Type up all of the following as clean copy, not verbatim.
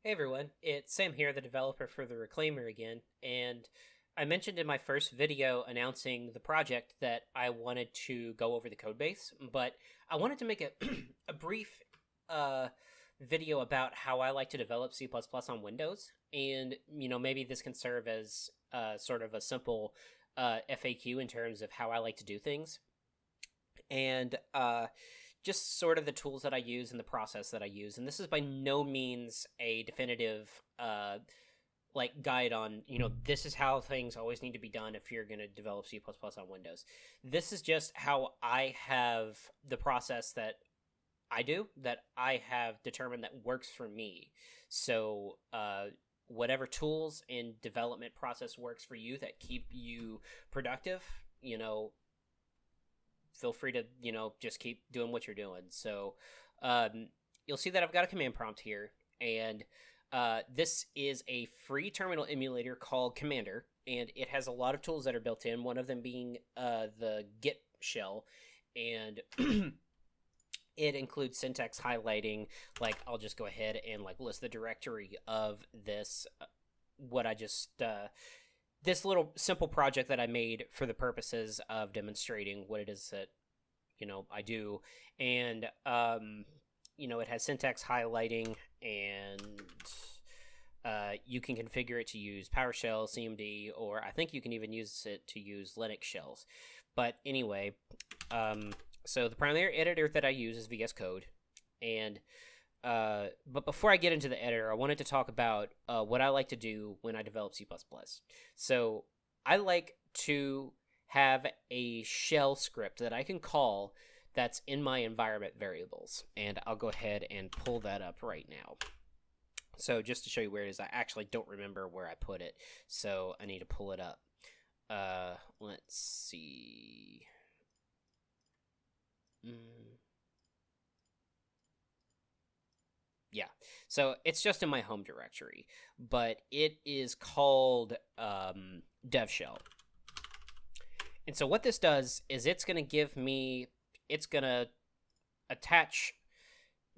Hey everyone, it's Sam here, the developer for The Reclaimer again, and I mentioned in my first video announcing the project that I wanted to go over the code base, but I wanted to make a, a brief uh, video about how I like to develop C++ on Windows, and maybe this can serve as sort of a simple FAQ in terms of how I like to do things. And just sort of the tools that I use and the process that I use. And this is by no means a definitive guide on, this is how things always need to be done if you're going to develop C++ on Windows. This is just how I have the process that I have determined that works for me. So, whatever tools and development process works for you that keep you productive, feel free to just keep doing what you're doing. So you'll see that I've got a command prompt here, and this is a free terminal emulator called Commander, and it has a lot of tools that are built in, one of them being the Git shell. And it includes syntax highlighting. Like, I'll just go ahead and list the directory of this what I just this little simple project that I made for the purposes of demonstrating what it is that I do. And it has syntax highlighting, and you can configure it to use PowerShell, CMD, or I think you can even use it to use Linux shells. But anyway, so the primary editor that I use is VS Code. And but before I get into the editor, I wanted to talk about what I like to do when I develop C++. So I like to have a shell script that I can call that's in my environment variables. And I'll go ahead and pull that up right now. So just to show you where it is, I actually don't remember where I put it, so I need to pull it up. Let's see. Yeah, so it's just in my home directory, but it is called dev shell. And so what this does is it's going to attach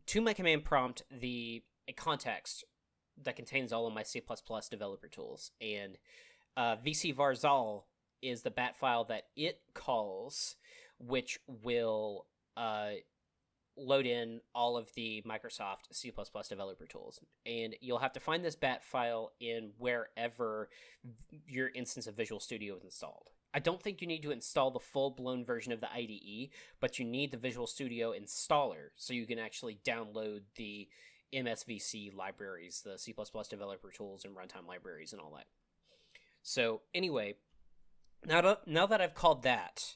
to my command prompt a context that contains all of my C++ developer tools. And vcvarzal is the bat file that it calls, which will load in all of the Microsoft C++ developer tools. And you'll have to find this bat file in wherever your instance of Visual Studio is installed. I don't think you need to install the full-blown version of the IDE, but you need the Visual Studio installer so you can actually download the MSVC libraries, the C++ developer tools and runtime libraries and all that. So anyway, now that I've called that,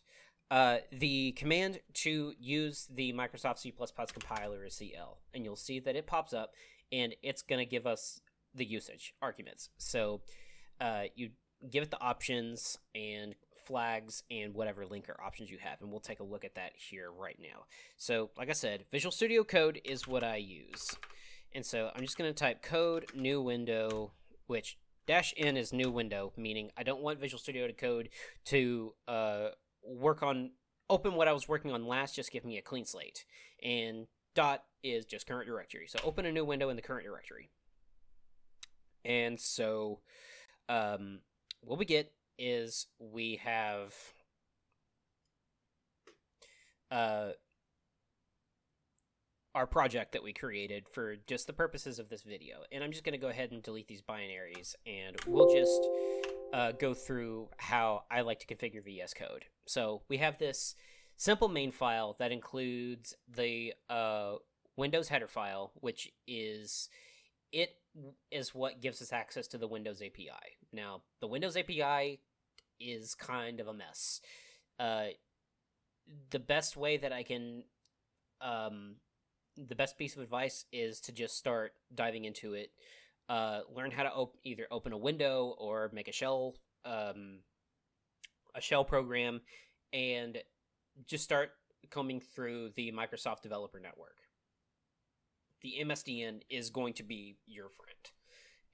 the command to use the Microsoft C++ compiler is CL, and you'll see that it pops up, and it's going to give us the usage arguments. So you give it the options and flags and whatever linker options you have, and we'll take a look at that here right now. So like I said, Visual Studio Code is what I use. And so I'm just going to type code new window, which -n is new window, meaning I don't want Visual Studio Code to open what I was working on last, just give me a clean slate. And dot is just current directory. So open a new window in the current directory. And so what we get is we have our project that we created for just the purposes of this video. And I'm just going to go ahead and delete these binaries, and we'll just go through how I like to configure VS Code. So we have this simple main file that includes the Windows header file, which is what gives us access to the Windows API. Now, the Windows API is kind of a mess. The best way that I can the best piece of advice is to just start diving into it. Learn how to either open a window or make a shell program, and just start combing through the Microsoft Developer Network. The MSDN is going to be your friend,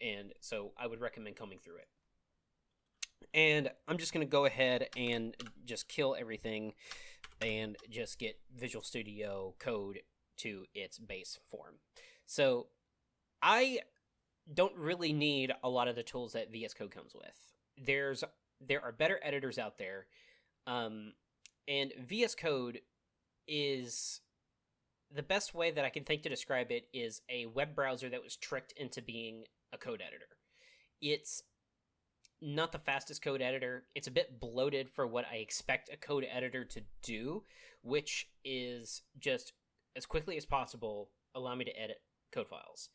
and so I would recommend combing through it. And I'm just going to go ahead and just kill everything and just get Visual Studio Code to its base form. So I don't really need a lot of the tools that VS Code comes with. There are better editors out there, and VS Code is the best way that I can think to describe it is a web browser that was tricked into being a code editor. It's not the fastest code editor. It's a bit bloated for what I expect a code editor to do, which is just as quickly as possible allow me to edit code files.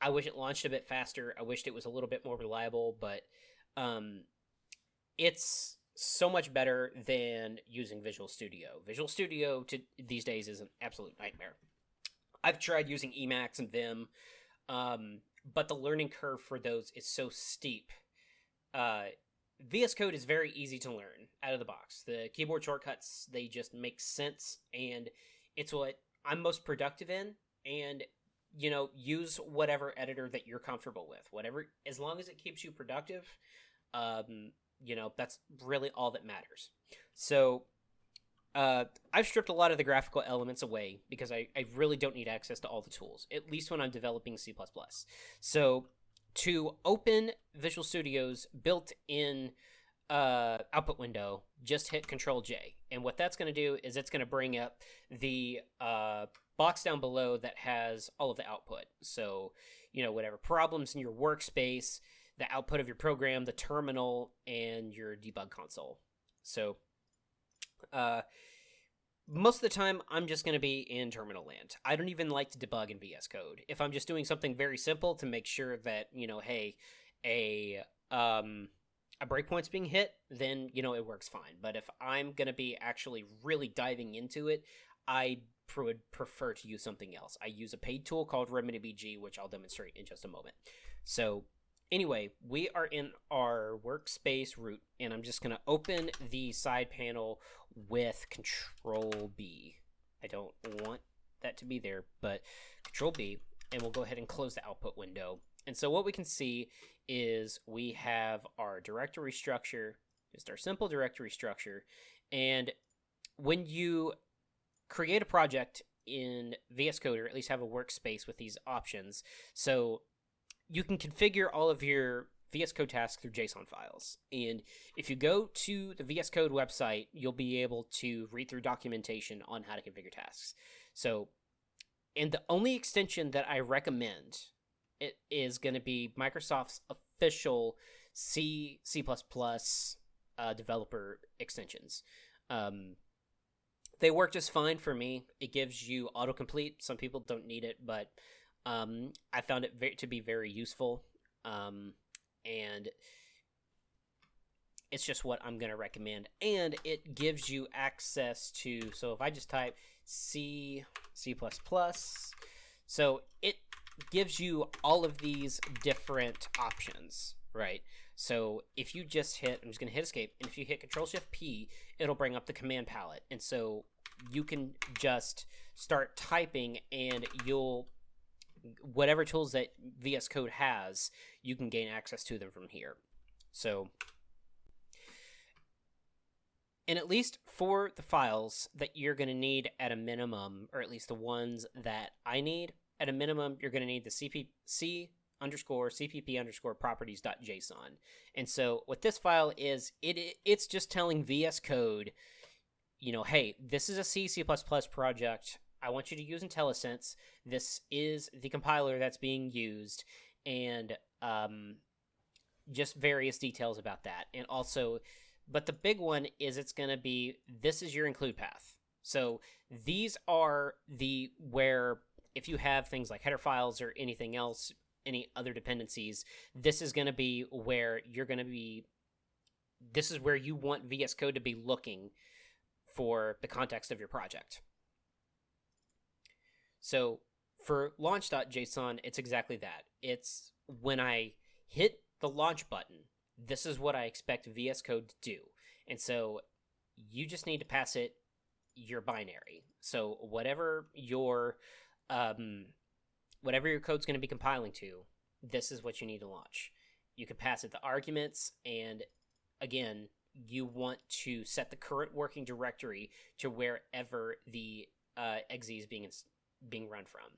I wish it launched a bit faster. I wished it was a little bit more reliable, but it's so much better than using Visual Studio. Visual Studio these days is an absolute nightmare. I've tried using Emacs and Vim, but the learning curve for those is so steep. VS Code is very easy to learn out of the box. The keyboard shortcuts, they just make sense, and it's what I'm most productive in. And use whatever editor that you're comfortable with. Whatever, as long as it keeps you productive, that's really all that matters. So I've stripped a lot of the graphical elements away because I really don't need access to all the tools, at least when I'm developing C++. So to open Visual Studio's built-in output window, just hit Control-J. And what that's going to do is it's going to bring up the box down below that has all of the output. So, whatever problems in your workspace, the output of your program, the terminal, and your debug console. So, most of the time, I'm just going to be in terminal land. I don't even like to debug in VS Code. If I'm just doing something very simple to make sure that, hey, a breakpoint's being hit, then, it works fine. But if I'm going to be actually really diving into it, I would prefer to use something else. I use a paid tool called RemedyBG, which I'll demonstrate in just a moment. So anyway, we are in our workspace root, and I'm just going to open the side panel with Control B. I don't want that to be there, but Control B, and we'll go ahead and close the output window. And so what we can see is we have our directory structure, just our simple directory structure, and when you create a project in VS Code, or at least have a workspace with these options, so you can configure all of your VS Code tasks through JSON files. And if you go to the VS Code website, you'll be able to read through documentation on how to configure tasks. So, and the only extension that I recommend it is going to be Microsoft's official C++ developer extensions. They work just fine for me. It gives you autocomplete. Some people don't need it, but I found it to be very useful. And it's just what I'm going to recommend. And it gives you access to, so if I just type C++, so it gives you all of these different options, right? So if you just hit, I'm just going to hit escape, and if you hit Control-Shift-P, it'll bring up the command palette. And so you can just start typing, and whatever tools that VS Code has, you can gain access to them from here. So, and at least for the files that you're going to need at a minimum, or at least the ones that I need, at a minimum, you're going to need the cpp_properties.json. And so what this file is, it's just telling VS Code, hey, this is a C++ project. I want you to use IntelliSense. This is the compiler that's being used, and just various details about that. And also, but the big one is it's going to be, this is your include path. So these are where if you have things like header files or anything else, any other dependencies, this is going to be where this is where you want VS Code to be looking for the context of your project. So for launch.json, it's exactly that. It's when I hit the launch button, this is what I expect VS Code to do. And so you just need to pass it your binary. So whatever your code's going to be compiling to, this is what you need to launch. You can pass it the arguments, and again, you want to set the current working directory to wherever the exe is being run from.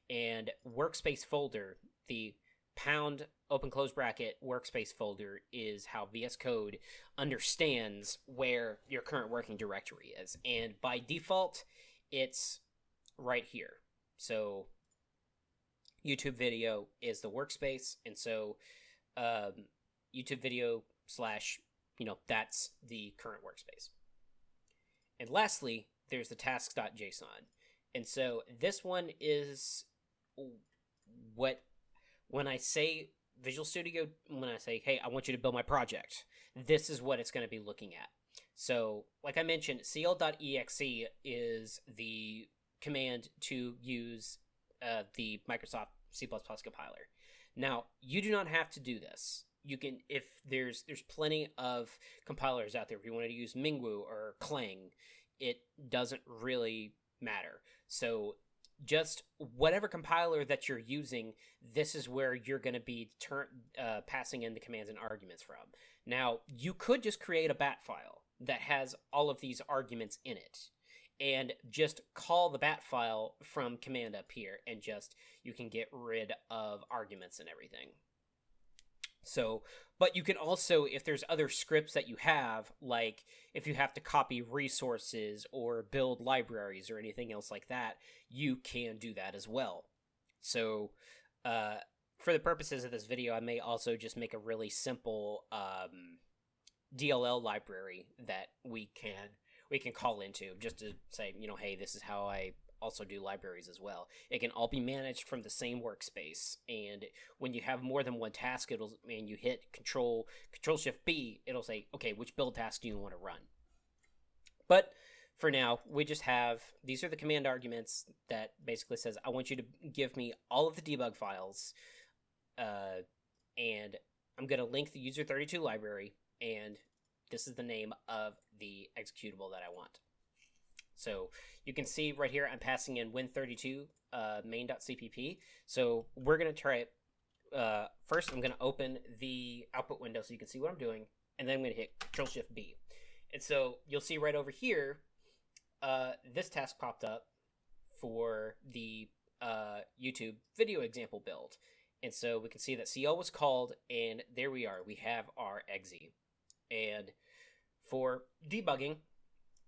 And workspace folder, the pound open close bracket workspace folder is how VS Code understands where your current working directory is. And by default, it's right here. So YouTube video is the workspace. And so YouTube video slash, that's the current workspace. And lastly, there's the tasks.json. And so this one is what, when I say Visual Studio, when I say, hey, I want you to build my project, this is what it's going to be looking at. So, like I mentioned, cl.exe is the command to use the Microsoft C++ compiler. Now, you do not have to do this. You can, if there's plenty of compilers out there. If you wanted to use Mingwu or Clang, it doesn't really matter. So just whatever compiler that you're using, this is where you're going to be passing in the commands and arguments from. Now, you could just create a bat file that has all of these arguments in it, and just call the bat file from command up here, and you can get rid of arguments and everything. So, but you can also, if there's other scripts that you have, like if you have to copy resources or build libraries or anything else like that, you can do that as well. So, for the purposes of this video, I may also just make a really simple DLL library that we can call into, just to say, hey, this is how I also do libraries as well. It can all be managed from the same workspace, and when you have more than one task, and you hit Control Shift B, it'll say, okay, which build task do you want to run? But for now, we just have, these are the command arguments that basically says, I want you to give me all of the debug files, and I'm going to link the user32 library, and this is the name of the executable that I want. So you can see right here, I'm passing in win32 main.cpp. So we're going to try it. First, I'm going to open the output window so you can see what I'm doing. And then I'm going to hit Control-Shift-B. And so you'll see right over here, this task popped up for the YouTube video example build. And so we can see that CL was called, and there we are. We have our exe. And for debugging,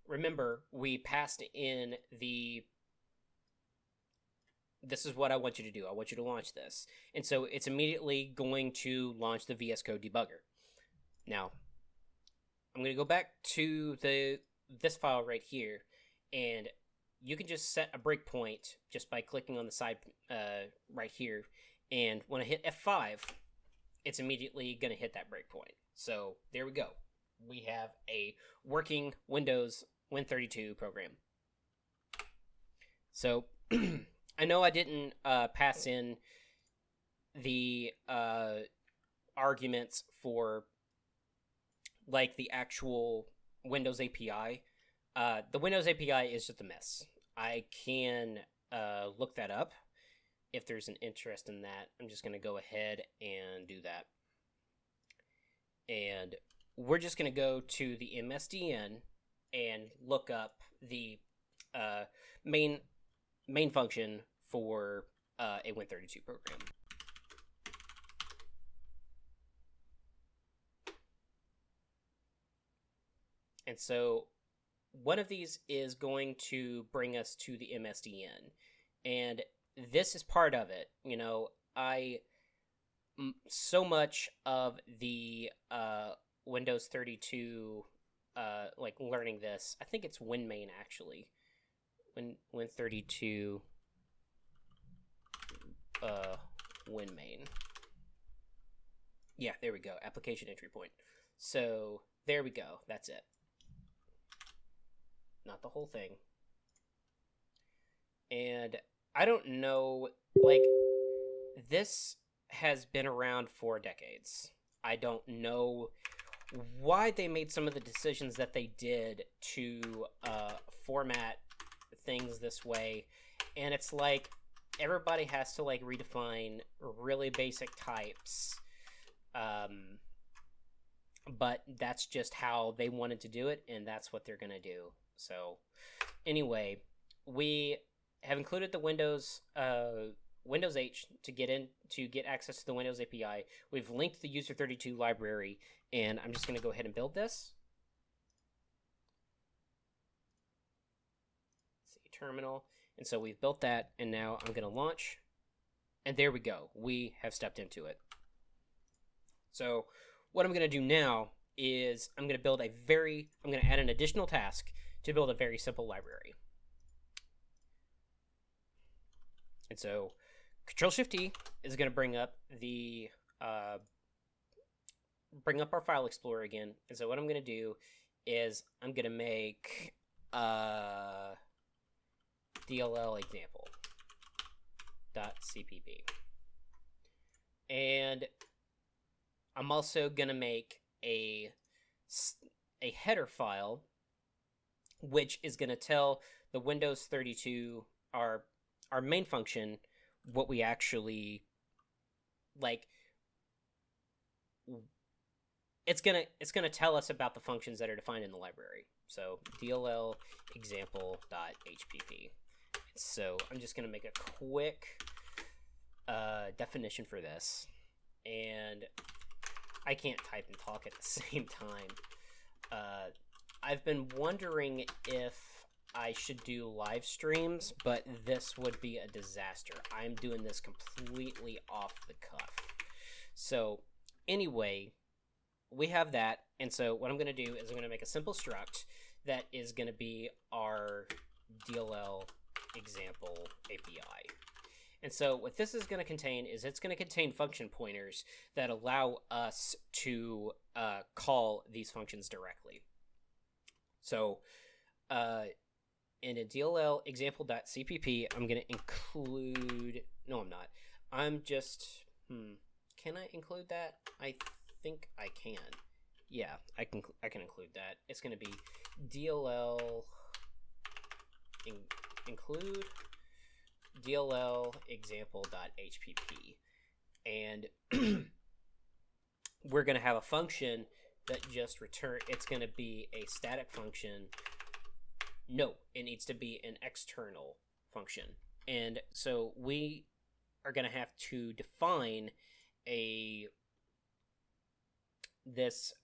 remember, we passed in this is what I want you to do. I want you to launch this. And so it's immediately going to launch the VS Code debugger. Now, I'm going to go back to this file right here, and you can just set a breakpoint just by clicking on the side right here. And when I hit F5, it's immediately going to hit that breakpoint. So there we go. We have a working Windows Win32 program. So I know I didn't pass in the arguments for like the actual Windows API. The Windows API is just a mess. I can look that up if there's an interest in that. I'm just going to go ahead and do that. And we're just going to go to the MSDN and look up the main function for a Win32 program. And so one of these is going to bring us to the MSDN, and this is part of it. So much of the Windows 32 like learning this, I think it's WinMain actually. Win32 WinMain. Yeah, there we go. Application entry point. So there we go. That's it. Not the whole thing. And I don't know, like, this has been around for decades. I don't know why they made some of the decisions that they did to format things this way. And it's like everybody has to like redefine really basic types. But that's just how they wanted to do it, and that's what they're going to do. So anyway, we have included the Windows Windows H to get access to the Windows API. We've linked the user32 library, and I'm just going to go ahead and build this. Let's see, terminal. And so we've built that, and now I'm going to launch. And there we go. We have stepped into it. So what I'm going to do now is I'm going to add an additional task to build a very simple library. And so Control-Shift-T is going to bring up our file explorer again. And so what I'm going to do is I'm going to make DLL example.cpp. And I'm also going to make a header file, which is going to tell the Windows 32, our main function, what we actually like. It's gonna tell us about the functions that are defined in the library. So DLL example.hpp. So I'm just gonna make a quick definition for this, and I can't type and talk at the same time. I've been wondering if I should do live streams, but this would be a disaster. I'm doing this completely off the cuff. So anyway, we have that. And so what I'm going to do is I'm going to make a simple struct that is going to be our DLL example API. And so what this is going to contain is it's going to contain function pointers that allow us to call these functions directly. So in a DLL example.cpp, I'm going to include... No, I'm not. I'm just... Can I include that? I think I can. Yeah, I can include that. It's going to be DLL include DLL example.hpp. And we're going to have a function that just return. It's going to be a static function. No, it needs to be an external function. And so we are going to have to define this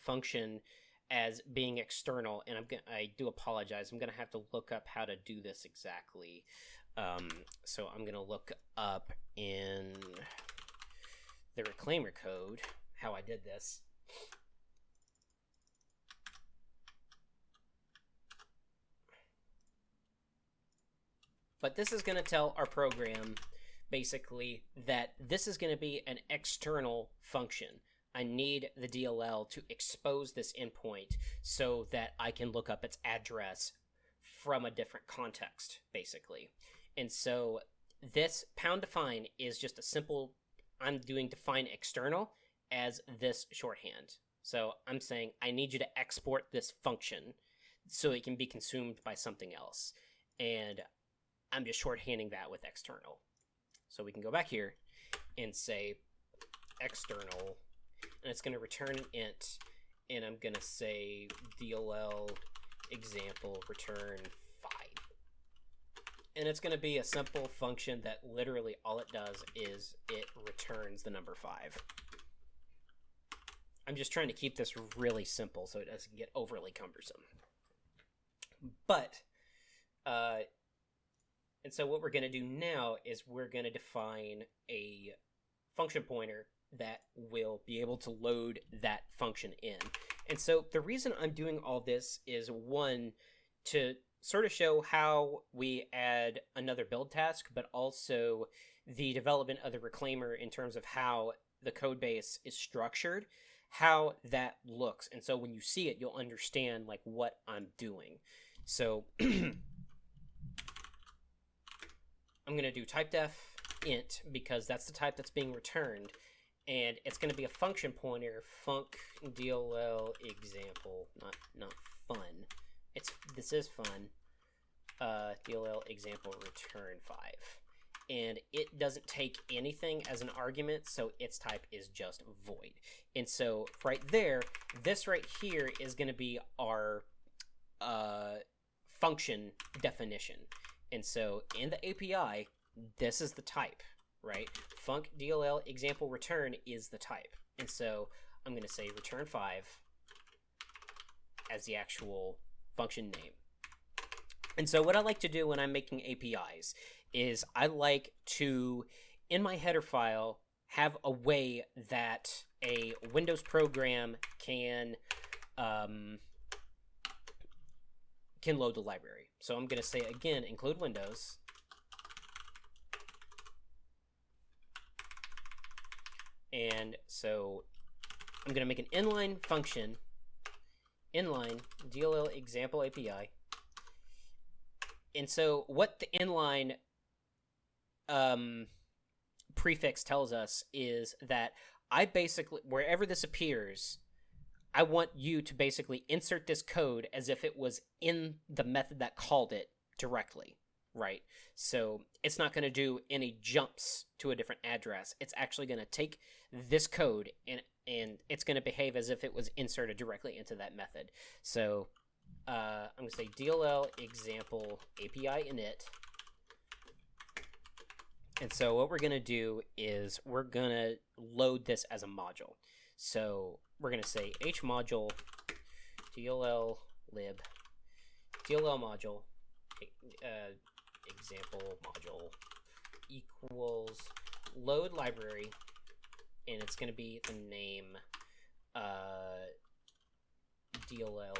function as being external, and I do apologize. I'm going to have to look up how to do this exactly. So I'm going to look up in the Reclaimer code how I did this. But this is going to tell our program basically that this is going to be an external function. I need the DLL to expose this endpoint so that I can look up its address from a different context, basically. And so this #define is just a simple, I'm doing define external as this shorthand. So I'm saying I need you to export this function so it can be consumed by something else. And I'm just shorthanding that with external. So we can go back here and say external, and it's going to return an int, and I'm going to say DLL example return 5. And it's going to be a simple function that literally all it does is it returns the number 5. I'm just trying to keep this really simple so it doesn't get overly cumbersome. But, and so what we're going to do now is we're going to define a function pointer that will be able to load that function in. And so the reason I'm doing all this is, one, to sort of show how we add another build task, but also the development of the Reclaimer in terms of how the code base is structured, how that looks. And so when you see it, you'll understand like what I'm doing. So I'm going to do typedef int because that's the type that's being returned, and it's going to be a function pointer func DLL example, not fun. This is fun. DLL example return 5, and it doesn't take anything as an argument, so its type is just void. And so right there, this right here is going to be our function definition. And so in the API, this is the type, right? Func DLL example return is the type. And so I'm going to say return 5 as the actual function name. And so what I like to do when I'm making APIs is I like to, in my header file, have a way that a Windows program can load the library. So I'm going to say, again, include Windows. And so I'm going to make an inline function, inline DLL example API. And so what the inline prefix tells us is that I basically, wherever this appears, I want you to basically insert this code as if it was in the method that called it directly, right? So it's not going to do any jumps to a different address. It's actually going to take this code and it's going to behave as if it was inserted directly into that method. So I'm going to say DLL example API init. And so what we're going to do is we're going to load this as a module. So we're going to say hmodule DLL lib DLL module example module equals load library, and it's going to be the name DLL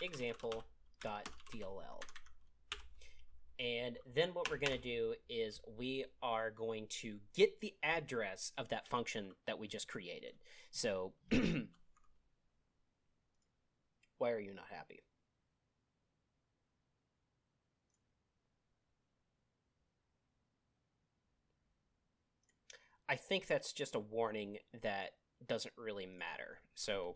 example.dll. And then what we're going to do is we are going to get the address of that function that we just created. So why are you not happy? I think that's just a warning that doesn't really matter. So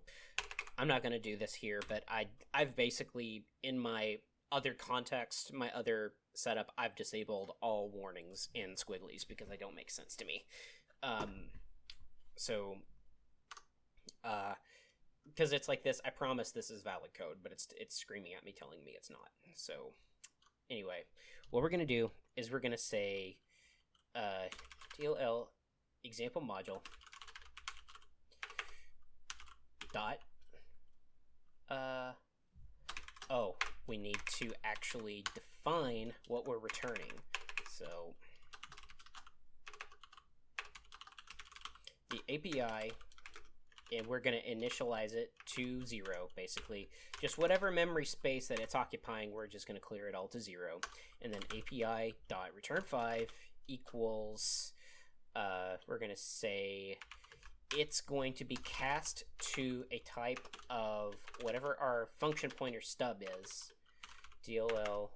I'm not going to do this here, but I've basically, in my other context, my other setup, I've disabled all warnings in squigglies because they don't make sense to me. Because it's like this, I promise this is valid code, but it's screaming at me, telling me it's not. So anyway, what we're going to do is we're going to say DLL example module dot we need to actually define what we're returning. So the API, and we're going to initialize it to 0, basically. Just whatever memory space that it's occupying, we're just going to clear it all to 0. And then API.return5 equals, we're going to say it's going to be cast to a type of whatever our function pointer stub is, DLL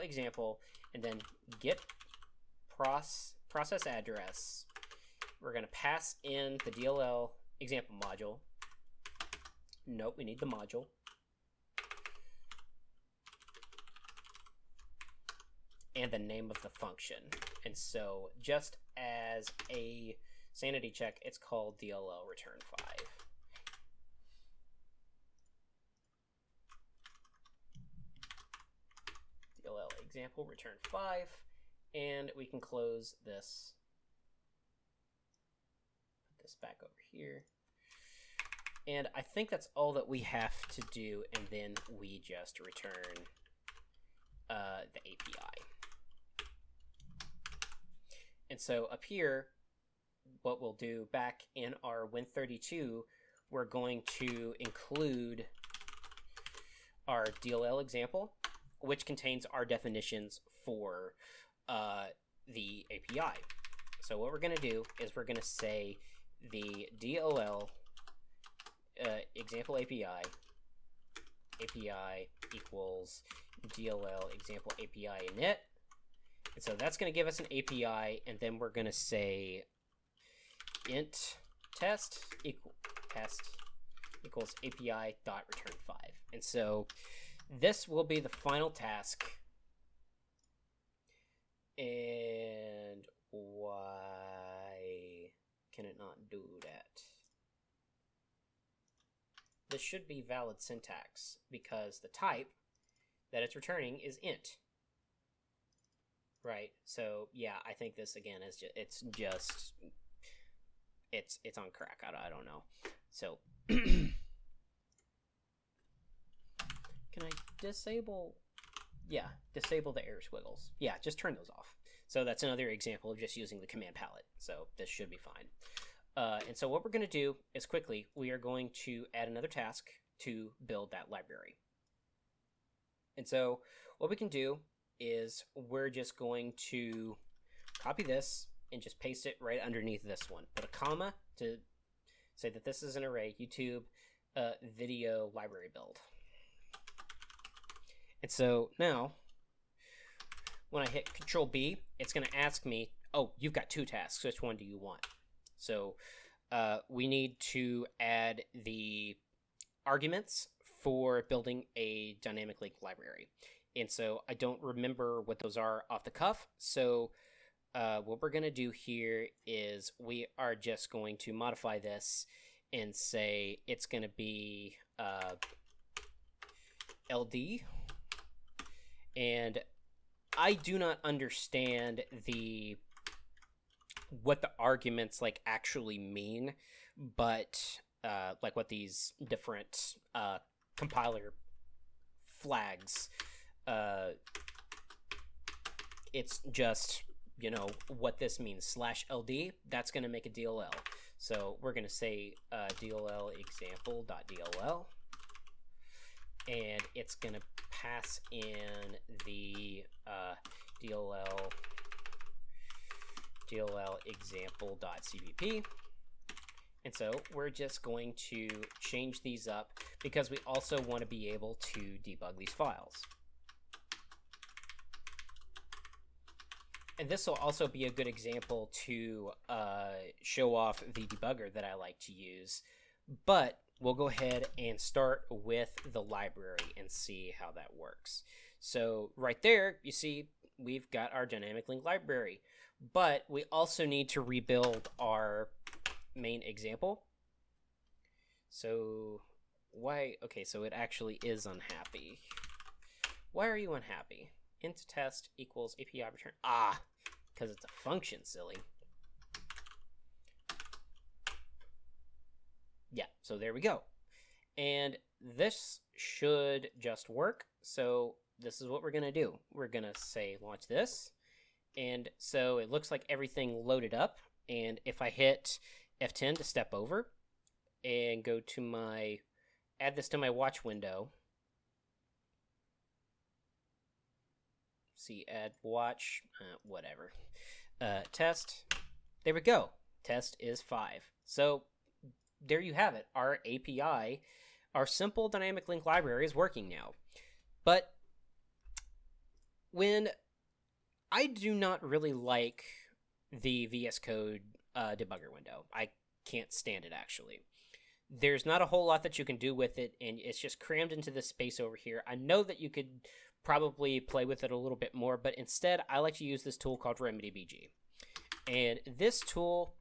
example, and then get process address. We're going to pass in the DLL example module. Nope, we need the module. And the name of the function. And so just as a sanity check, it's called DLL return 5. DLL example return 5, and we can close this. Put this back over here. And I think that's all that we have to do, and then we just return the API. And so up here, what we'll do back in our Win32, we're going to include our DLL example, which contains our definitions for the API. So what we're going to do is we're going to say the DLL example API equals DLL example API init. And so that's going to give us an API, and then we're going to say int test equals API.return5. And so this will be the final task. And why can it not do that? This should be valid syntax because the type that it's returning is int. Right. So yeah, I think this again is just it's on crack. I don't know. So can I disable? Yeah, disable the error squiggles. Yeah, just turn those off. So that's another example of just using the command palette. So this should be fine. And so what we're going to do is quickly, we are going to add another task to build that library. And so what we can do is we're just going to copy this and just paste it right underneath this one. Put a comma to say that this is an array, YouTube video library build. And so now, when I hit Control B, it's going to ask me, oh, you've got 2 tasks. Which one do you want? So we need to add the arguments for building a dynamic link library. And so I don't remember what those are off the cuff. So what we're going to do here is we are just going to modify this and say it's going to be LD. And I do not understand what the arguments like actually mean, but like what these different compiler flags, it's just, you know, what this means. /LD, that's going to make a DLL. So we're going to say DLL example.dll, and it's going to pass in the DLL example.cpp. And so we're just going to change these up because we also want to be able to debug these files. And this will also be a good example to show off the debugger that I like to use. But we'll go ahead and start with the library and see how that works. So right there, you see, we've got our dynamic link library. But we also need to rebuild our main example. So why? Okay, so it actually is unhappy. Why are you unhappy? Int test equals API return. Ah, because it's a function, silly. Yeah, so there we go. And this should just work. So this is what we're going to do. We're going to say launch this. And so it looks like everything loaded up. And if I hit F10 to step over and go to my, add this to my watch window. See, add watch, whatever. Test. There we go. Test is 5. So there you have it. Our API, our simple dynamic link library is working now. But when I do not really like the VS Code debugger window. I can't stand it, actually. There's not a whole lot that you can do with it, and it's just crammed into this space over here. I know that you could probably play with it a little bit more, but instead I like to use this tool called RemedyBG. And this tool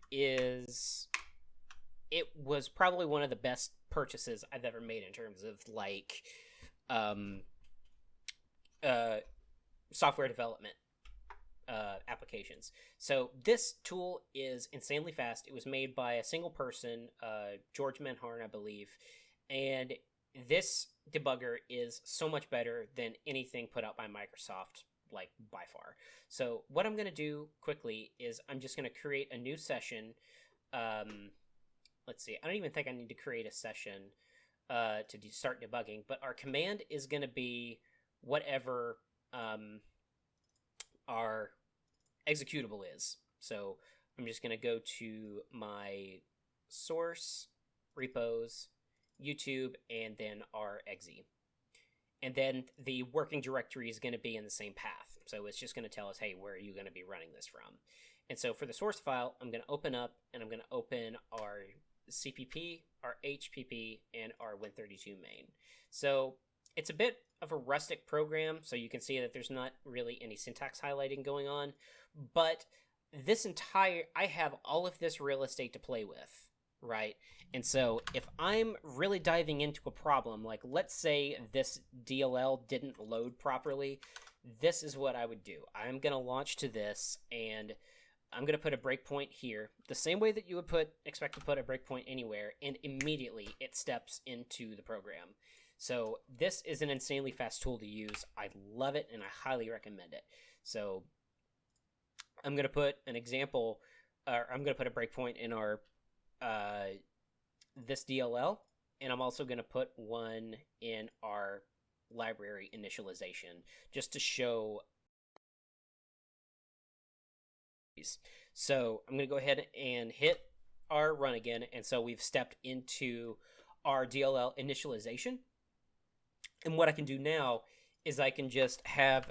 it was probably one of the best purchases I've ever made in terms of like software development applications. So this tool is insanely fast. It was made by a single person, George Manharn, I believe, and this debugger is so much better than anything put out by Microsoft, like by far. So what I'm going to do quickly is I'm just going to create a new session. Let's see, I don't even think I need to create a session to start debugging, but our command is going to be whatever our executable is. So I'm just going to go to my source, repos, YouTube, and then our exe. And then the working directory is going to be in the same path. So it's just going to tell us, hey, where are you going to be running this from? And so for the source file, I'm going to open up, and I'm going to open our CPP, our HPP, and our Win32 main. So it's a bit of a rustic program, so you can see that there's not really any syntax highlighting going on, but I have all of this real estate to play with, right? And so if I'm really diving into a problem, like let's say this DLL didn't load properly, this is what I would do. I'm going to launch to this, and I'm going to put a breakpoint here, the same way that you would expect to put a breakpoint anywhere, and immediately it steps into the program. So this is an insanely fast tool to use. I love it, and I highly recommend it. So I'm going to put an example, or I'm going to put a breakpoint in our this DLL, and I'm also going to put one in our library initialization just to show. So I'm going to go ahead and hit our run again, and so we've stepped into our DLL initialization. And what I can do now is I can just have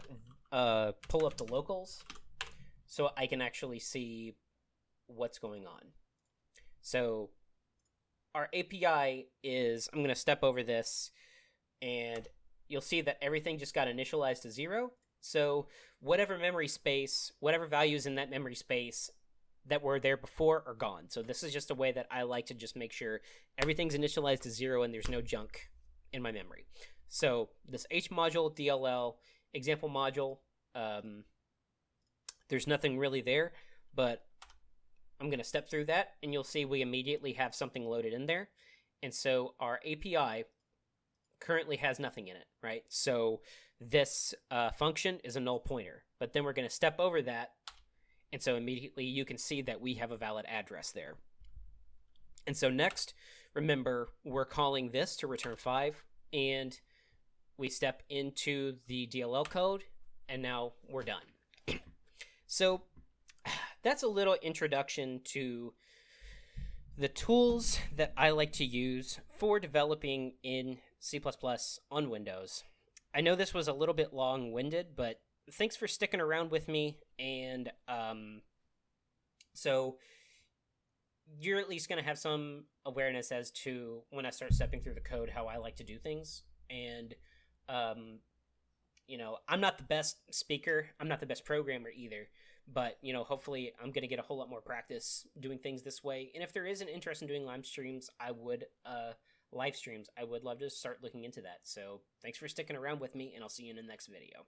pull up the locals so I can actually see what's going on. So our API is, I'm going to step over this, and you'll see that everything just got initialized to 0. So whatever memory space, whatever values in that memory space that were there before are gone. So this is just a way that I like to just make sure everything's initialized to 0 and there's no junk in my memory. So this H module, DLL, example module, there's nothing really there, but I'm going to step through that, and you'll see we immediately have something loaded in there. And so our API currently has nothing in it, right? So this function is a null pointer, but then we're going to step over that, and so immediately you can see that we have a valid address there. And so next, remember, we're calling this to return 5, and we step into the DLL code, and now we're done. So that's a little introduction to the tools that I like to use for developing in C++ on Windows. I know this was a little bit long-winded, but thanks for sticking around with me, and so you're at least going to have some awareness as to, when I start stepping through the code, how I like to do things. And you know, I'm not the best speaker, I'm not the best programmer either, but you know, hopefully I'm going to get a whole lot more practice doing things this way. And if there is an interest in doing live streams, I would love to start looking into that. So thanks for sticking around with me, and I'll see you in the next video.